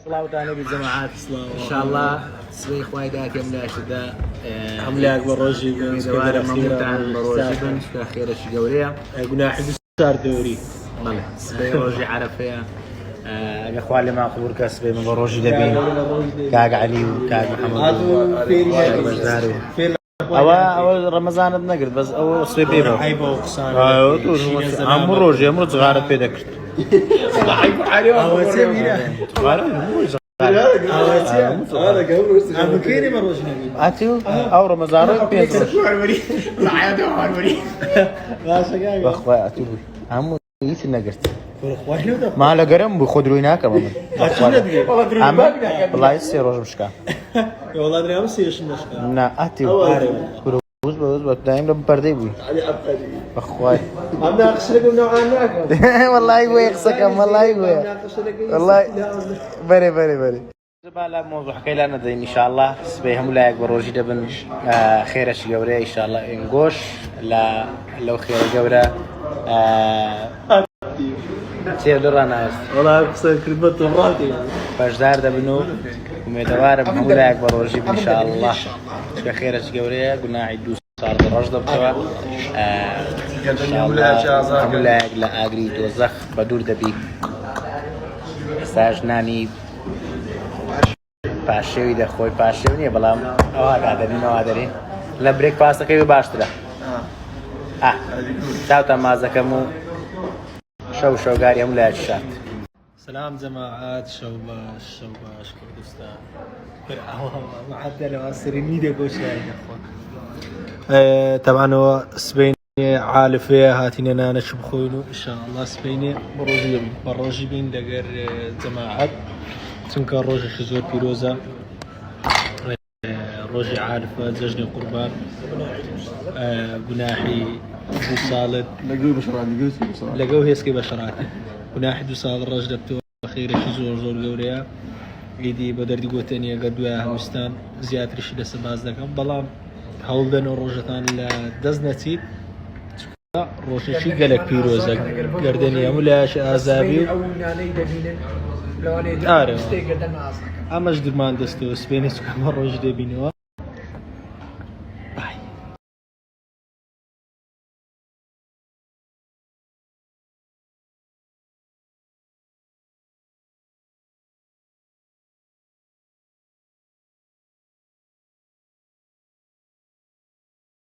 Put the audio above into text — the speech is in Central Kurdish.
صلاة على الجماعات ان شاء الله سوي خوای داك يملا شدا عملاق بروجي دوار ممتعن بروجي بن خير الشجوريه قلنا حد صار دوري بله سبي روجي عرفيه اخوالي ما قبور كسبي من بروجي دبين كاق علي وكاق محمد او رمضان بنقرد بس او سبي بيبو حيبه وقصان عم روجي عمر صغار بيدك حيبه عليه هو سميره هذا قبل ابو كيري مروج نبي اتيو او رمضان بيدك لا عادي عمري لا شقاق اخوي اتيو عمو يس نقرت اخواني ما لا قرم بخضرو هناك كمان والله يصير روج مشكا والله ادري امس ايش المشكله نا اتيو بوز دايم لما بردي بوي اخوي انا اخسرك من نوعا والله هو يخسكم والله هو والله بري زبالة موضوع حكي لنا زين ان شاء الله سبيهم لا يكبر وجي دبن خير اش جوري ان شاء الله انقوش لا لو خير جوري سير درانا والله اقصد كلمه مراتي باش دار دبنو وميدوار بهم لا يكبر وجي ان شاء الله خير اش جوري قلنا عيدو صار الرجل بتوع ان شاء الله لا اجري توزخ بدور دبي ساج ناني پاشێوی دەخۆی پاشێو نییە بەڵام ئەوە ئاگادەرین لە برێک پاسەکەی باشترە چاوتە مازەکەم و شەو شەوگاری هەموو لای شات سلام جماعات شو باش كردستان حتى لو أصير ميديا قوشاي طبعا هو سبيني عالفة هاتينا نشوف خوينو إن شاء الله سبيني بروجي بين دقر جماعات تنكر روجي شزور بيروزا روجي عارفة زجني قربان قناحي دو صالد لقوه هيسكي بشرات قناحي دو صالد رجل بتو خير شزور زور قوريا عيدي بدردي قوتانيا قدوها همستان زيادة رشي لسا باز دكم بلام هولدن روجتان لدزنتي روشن شي قالك بيروزا قردنيا ملاش آزابي آره اماش درمان دستو سبيني سكما روج دبينوا